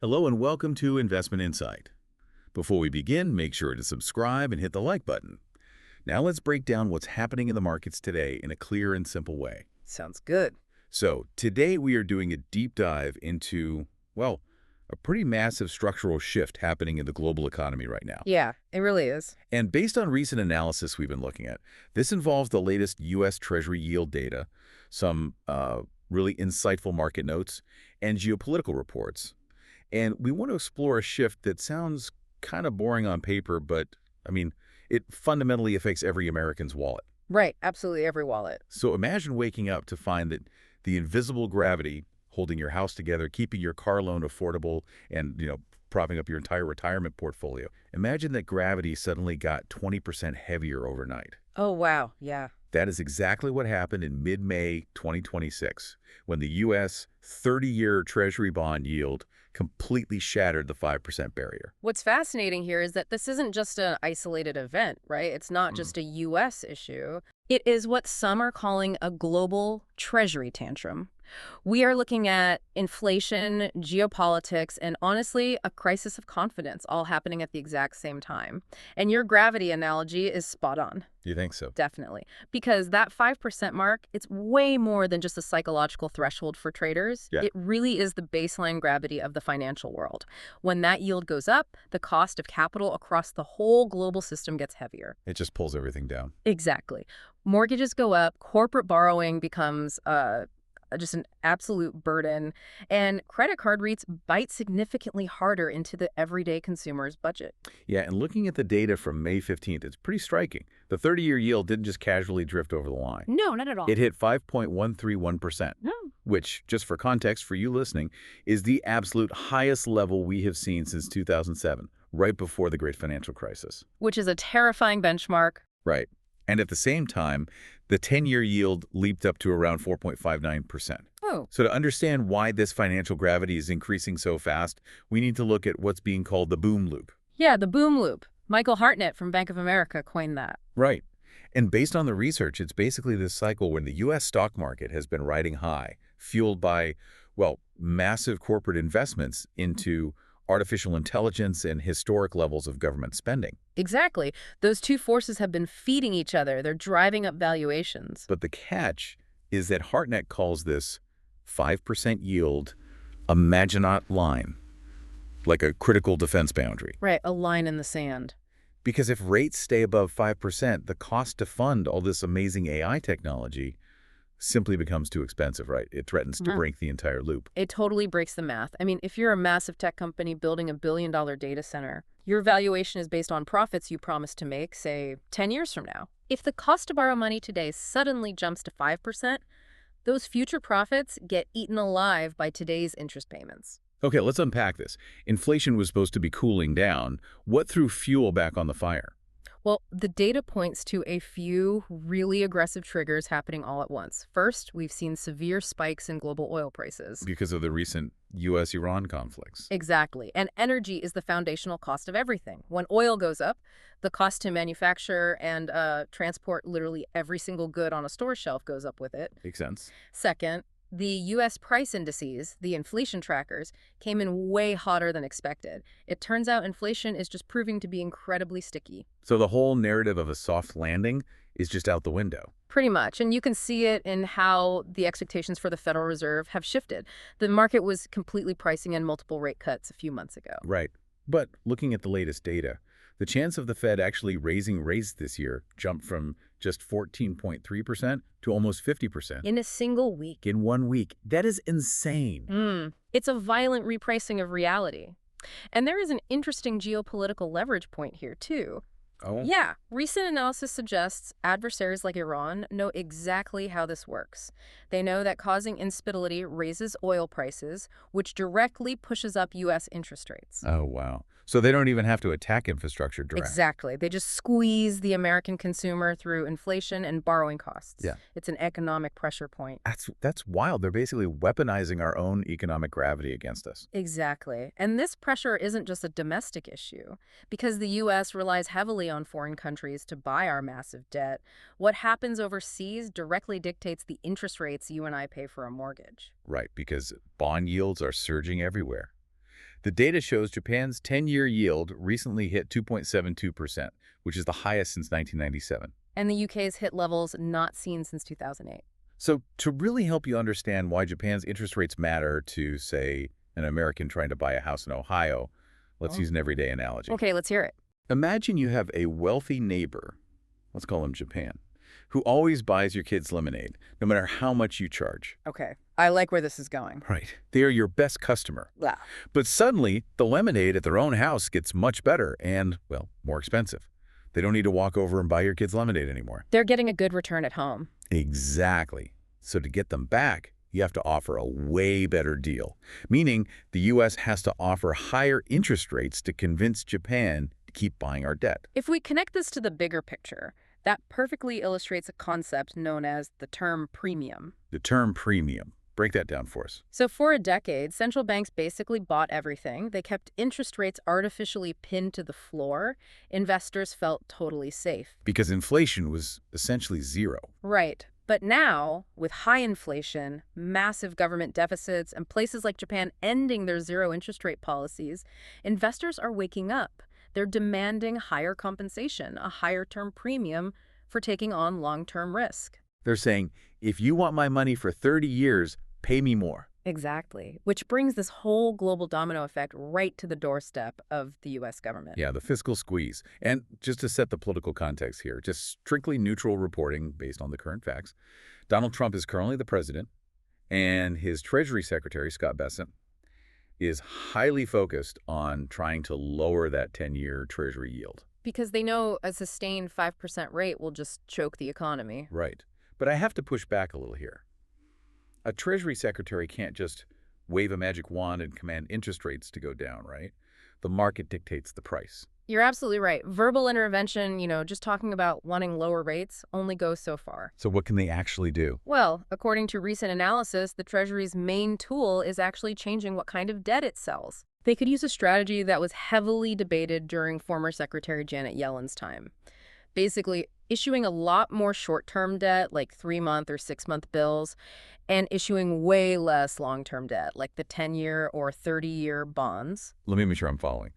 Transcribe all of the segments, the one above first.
Hello and welcome to Investment Insight. Before we begin, make sure to subscribe and hit the like button. Now let's break down what's happening in the markets today in a clear and simple way. Sounds good. So today we are doing a deep dive into, well, a pretty massive structural shift happening in the global economy right now. Yeah, it really is. And based on recent analysis we've been looking at, this involves the latest U.S. Treasury yield data, some really insightful market notes, and geopolitical reports. And we want to explore a shift that sounds kind of boring on paper, but, it fundamentally affects every American's wallet. Right, absolutely every wallet. So imagine waking up to find that the invisible gravity holding your house together, keeping your car loan affordable, and, propping up your entire retirement portfolio. Imagine that gravity suddenly got 20% heavier overnight. Oh, wow, yeah. That is exactly what happened in mid-May 2026, when the U.S. 30-year Treasury bond yield completely shattered the 5% barrier. What's fascinating here is that this isn't just an isolated event, right? It's not just a U.S. issue. It is what some are calling a global treasury tantrum. We are looking at inflation, geopolitics, and honestly, a crisis of confidence all happening at the exact same time. And your gravity analogy is spot on. You think so? Definitely. Because that 5% mark, it's way more than just a psychological threshold for traders. Yeah. It really is the baseline gravity of the financial world. When that yield goes up, the cost of capital across the whole global system gets heavier. It just pulls everything down. Exactly. Mortgages go up, corporate borrowing becomes just an absolute burden, and credit card rates bite significantly harder into the everyday consumer's budget. Yeah, and looking at the data from May 15th, it's pretty striking. The 30-year yield didn't just casually drift over the line. No, not at all. It hit 5.131%, which, just for context for you listening, is the absolute highest level we have seen since 2007, right before the Great Financial Crisis. Which is a terrifying benchmark. Right. And at the same time, the 10-year yield leaped up to around 4.59%. Oh. So to understand why this financial gravity is increasing so fast, we need to look at what's being called the boom loop. Yeah, the boom loop. Michael Hartnett from Bank of America coined that. Right. And based on the research, it's basically this cycle when the U.S. stock market has been riding high, fueled by, well, massive corporate investments into artificial intelligence and historic levels of government spending. Exactly. Those two forces have been feeding each other. They're driving up valuations. But the catch is that Hartnett calls this 5% yield a Maginot line, like a critical defense boundary. Right, a line in the sand. Because if rates stay above 5%, the cost to fund all this amazing AI technology simply becomes too expensive, right? It threatens to break the entire loop. It totally breaks the math. I mean, if you're a massive tech company building a billion-dollar data center, your valuation is based on profits you promised to make, say, 10 years from now. If the cost to borrow money today suddenly jumps to 5%, those future profits get eaten alive by today's interest payments. Okay, let's unpack this. Inflation was supposed to be cooling down. What threw fuel back on the fire? Well, the data points to a few really aggressive triggers happening all at once. First, we've seen severe spikes in global oil prices. Because of the recent U.S.-Iran conflicts. Exactly. And energy is the foundational cost of everything. When oil goes up, the cost to manufacture and transport literally every single good on a store shelf goes up with it. Makes sense. Second, the U.S. price indices, the inflation trackers, came in way hotter than expected. It turns out inflation is just proving to be incredibly sticky. So the whole narrative of a soft landing is just out the window. Pretty much. And you can see it in how the expectations for the Federal Reserve have shifted. The market was completely pricing in multiple rate cuts a few months ago. Right. But looking at the latest data, the chance of the Fed actually raising rates this year jumped from just 14.3% to almost 50%. In a single week. In 1 week. That is insane. It's a violent repricing of reality. And there is an interesting geopolitical leverage point here, too. Oh? Yeah. Recent analysis suggests adversaries like Iran know exactly how this works. They know that causing instability raises oil prices, which directly pushes up U.S. interest rates. Oh, wow. So they don't even have to attack infrastructure directly. Exactly. They just squeeze the American consumer through inflation and borrowing costs. Yeah. It's an economic pressure point. That's wild. They're basically weaponizing our own economic gravity against us. Exactly. And this pressure isn't just a domestic issue. Because the U.S. relies heavily on foreign countries to buy our massive debt, what happens overseas directly dictates the interest rates you and I pay for a mortgage. Right, because bond yields are surging everywhere. The data shows Japan's 10-year yield recently hit 2.72%, which is the highest since 1997. And the UK's hit levels not seen since 2008. So to really help you understand why Japan's interest rates matter to, say, an American trying to buy a house in Ohio, let's use an everyday analogy. Okay, let's hear it. Imagine you have a wealthy neighbor, let's call him Japan, who always buys your kids lemonade, no matter how much you charge. Okay, I like where this is going. Right. They are your best customer. Wow. But suddenly, the lemonade at their own house gets much better and, well, more expensive. They don't need to walk over and buy your kids lemonade anymore. They're getting a good return at home. Exactly. So to get them back, you have to offer a way better deal, meaning the U.S. has to offer higher interest rates to convince Japan to keep buying our debt. If we connect this to the bigger picture, that perfectly illustrates a concept known as the term premium. The term premium. Break that down for us. So for a decade, central banks basically bought everything. They kept interest rates artificially pinned to the floor. Investors felt totally safe. Because inflation was essentially zero. Right. But now, with high inflation, massive government deficits, and places like Japan ending their zero interest rate policies, investors are waking up. They're demanding higher compensation, a higher term premium for taking on long-term risk. They're saying, if you want my money for 30 years, pay me more. Exactly. Which brings this whole global domino effect right to the doorstep of the U.S. government. Yeah, the fiscal squeeze. And just to set the political context here, just strictly neutral reporting based on the current facts, Donald Trump is currently the president, and his Treasury Secretary, Scott Bessent, is highly focused on trying to lower that 10-year Treasury yield. Because they know a sustained 5% rate will just choke the economy. Right. But I have to push back a little here. A Treasury Secretary can't just wave a magic wand and command interest rates to go down, right? The market dictates the price. You're absolutely right. Verbal intervention, just talking about wanting lower rates, only goes so far. So what can they actually do? Well, according to recent analysis, the Treasury's main tool is actually changing what kind of debt it sells. They could use a strategy that was heavily debated during former Secretary Janet Yellen's time. Basically, issuing a lot more short-term debt, like 3-month or 6-month bills, and issuing way less long-term debt, like the 10-year or 30-year bonds. Let me make sure I'm following.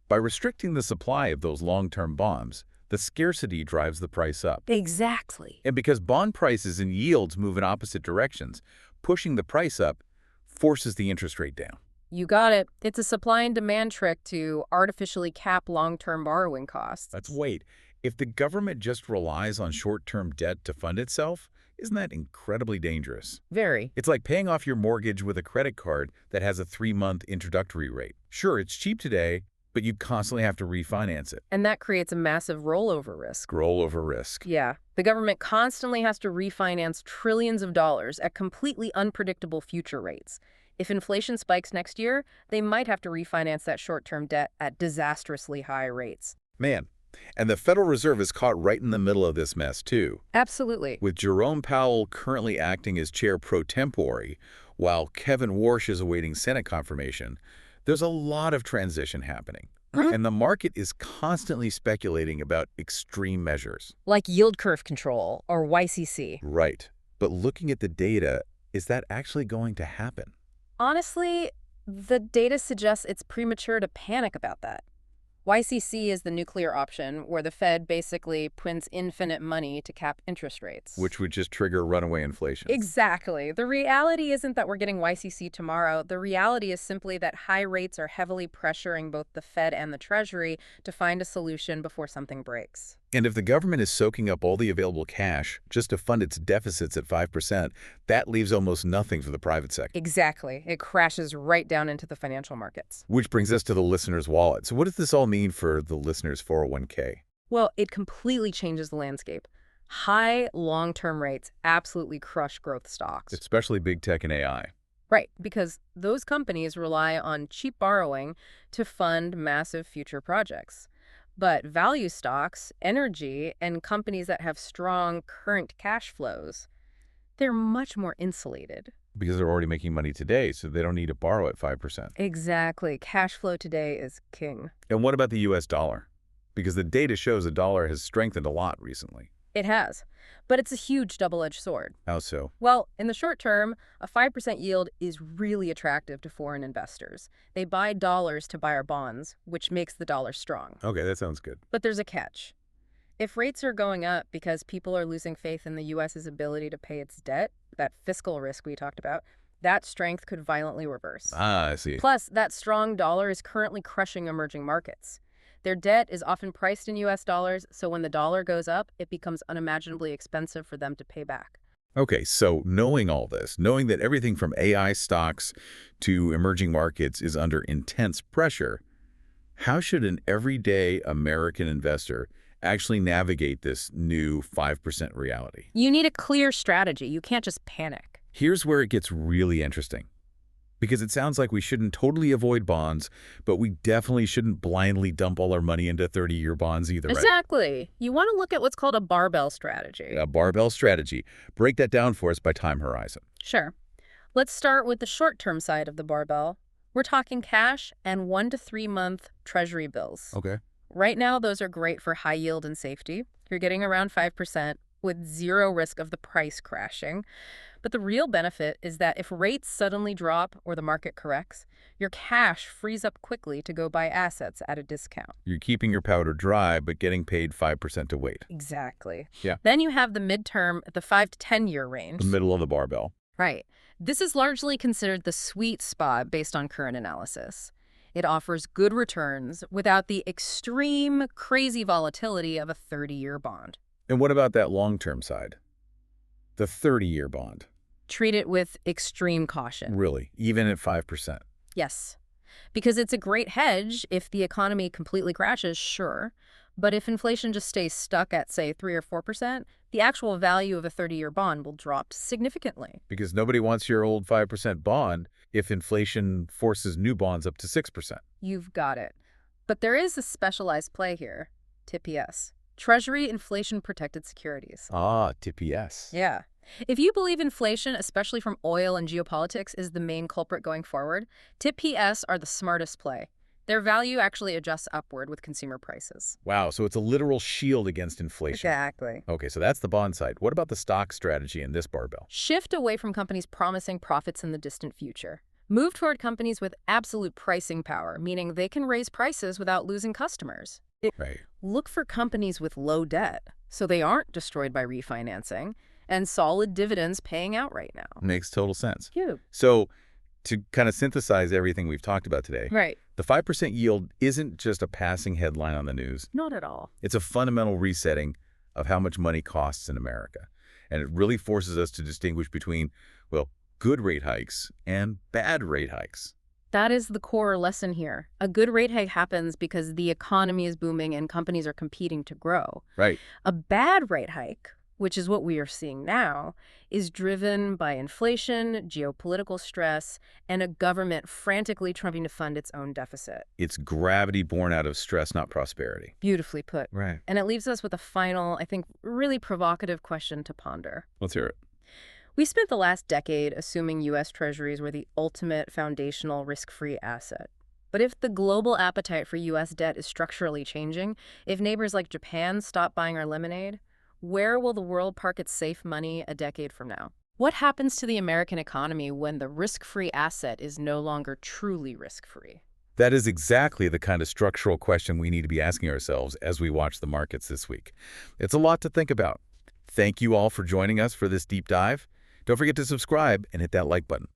By restricting the supply of those long-term bonds, the scarcity drives the price up. Exactly. And because bond prices and yields move in opposite directions, pushing the price up forces the interest rate down. You got it. It's a supply and demand trick to artificially cap long-term borrowing costs. Wait. If the government just relies on short-term debt to fund itself, isn't that incredibly dangerous? Very. It's like paying off your mortgage with a credit card that has a 3-month introductory rate. Sure, it's cheap today, but you constantly have to refinance it. And that creates a massive rollover risk. Rollover risk. Yeah. The government constantly has to refinance trillions of dollars at completely unpredictable future rates. If inflation spikes next year, they might have to refinance that short-term debt at disastrously high rates. Man. And the Federal Reserve is caught right in the middle of this mess, too. Absolutely. With Jerome Powell currently acting as chair pro tempore, while Kevin Warsh is awaiting Senate confirmation, there's a lot of transition happening. And the market is constantly speculating about extreme measures. Like yield curve control, or YCC. Right. But looking at the data, is that actually going to happen? Honestly, the data suggests it's premature to panic about that. YCC is the nuclear option, where the Fed basically prints infinite money to cap interest rates. Which would just trigger runaway inflation. Exactly. The reality isn't that we're getting YCC tomorrow. The reality is simply that high rates are heavily pressuring both the Fed and the Treasury to find a solution before something breaks. And if the government is soaking up all the available cash just to fund its deficits at 5%, that leaves almost nothing for the private sector. Exactly. It crashes right down into the financial markets. Which brings us to the listener's wallet. So what does this all mean for the listener's 401k? Well, it completely changes the landscape. High long-term rates absolutely crush growth stocks. Especially big tech and AI. Right, because those companies rely on cheap borrowing to fund massive future projects. But value stocks, energy, and companies that have strong current cash flows, they're much more insulated. Because they're already making money today, so they don't need to borrow at 5%. Exactly. Cash flow today is king. And what about the U.S. dollar? Because the data shows the dollar has strengthened a lot recently. It has. But it's a huge double-edged sword. How so? Well, in the short term, a 5% yield is really attractive to foreign investors. They buy dollars to buy our bonds, which makes the dollar strong. Okay, that sounds good. But there's a catch. If rates are going up because people are losing faith in the U.S.'s ability to pay its debt, that fiscal risk we talked about, that strength could violently reverse. Ah, I see. Plus, that strong dollar is currently crushing emerging markets. Their debt is often priced in U.S. dollars, so when the dollar goes up, it becomes unimaginably expensive for them to pay back. Okay, so knowing all this, knowing that everything from AI stocks to emerging markets is under intense pressure, how should an everyday American investor actually navigate this new 5% reality? You need a clear strategy. You can't just panic. Here's where it gets really interesting. Because it sounds like we shouldn't totally avoid bonds, but we definitely shouldn't blindly dump all our money into 30-year bonds either, right? Exactly. You want to look at what's called a barbell strategy. A barbell strategy. Break that down for us by time horizon. Sure. Let's start with the short-term side of the barbell. We're talking cash and 1 to 3 month treasury bills. Okay. Right now, those are great for high yield and safety. You're getting around 5% with zero risk of the price crashing. But the real benefit is that if rates suddenly drop or the market corrects, your cash frees up quickly to go buy assets at a discount. You're keeping your powder dry, but getting paid 5% to wait. Exactly. Yeah. Then you have the midterm at the 5 to 10 year range. The middle of the barbell. Right. This is largely considered the sweet spot based on current analysis. It offers good returns without the extreme, crazy volatility of a 30-year bond. And what about that long-term side? The 30-year bond. Treat it with extreme caution. Really? Even at 5%? Yes. Because it's a great hedge if the economy completely crashes, sure. But if inflation just stays stuck at, say, 3 or 4%, the actual value of a 30-year bond will drop significantly. Because nobody wants your old 5% bond if inflation forces new bonds up to 6%. You've got it. But there is a specialized play here, TPS. Treasury Inflation Protected Securities. Ah, TPS. Yeah. If you believe inflation, especially from oil and geopolitics, is the main culprit going forward, TPS are the smartest play. Their value actually adjusts upward with consumer prices. Wow, so it's a literal shield against inflation. Exactly. Okay, so that's the bond side. What about the stock strategy in this barbell? Shift away from companies promising profits in the distant future. Move toward companies with absolute pricing power, meaning they can raise prices without losing customers. Right. Look for companies with low debt, so they aren't destroyed by refinancing, and solid dividends paying out right now. Makes total sense. Cute. So to kind of synthesize everything we've talked about today, Right. the 5% yield isn't just a passing headline on the news. Not at all. It's a fundamental resetting of how much money costs in America. And it really forces us to distinguish between, well, good rate hikes and bad rate hikes. That is the core lesson here. A good rate hike happens because the economy is booming and companies are competing to grow. Right. A bad rate hike, which is what we are seeing now, is driven by inflation, geopolitical stress, and a government frantically trying to fund its own deficit. It's gravity born out of stress, not prosperity. Beautifully put. Right. And it leaves us with a final, I think, really provocative question to ponder. Let's hear it. We spent the last decade assuming U.S. Treasuries were the ultimate foundational risk-free asset. But if the global appetite for U.S. debt is structurally changing, if neighbors like Japan stop buying our lemonade, where will the world park its safe money a decade from now? What happens to the American economy when the risk-free asset is no longer truly risk-free? That is exactly the kind of structural question we need to be asking ourselves as we watch the markets this week. It's a lot to think about. Thank you all for joining us for this deep dive. Don't forget to subscribe and hit that like button.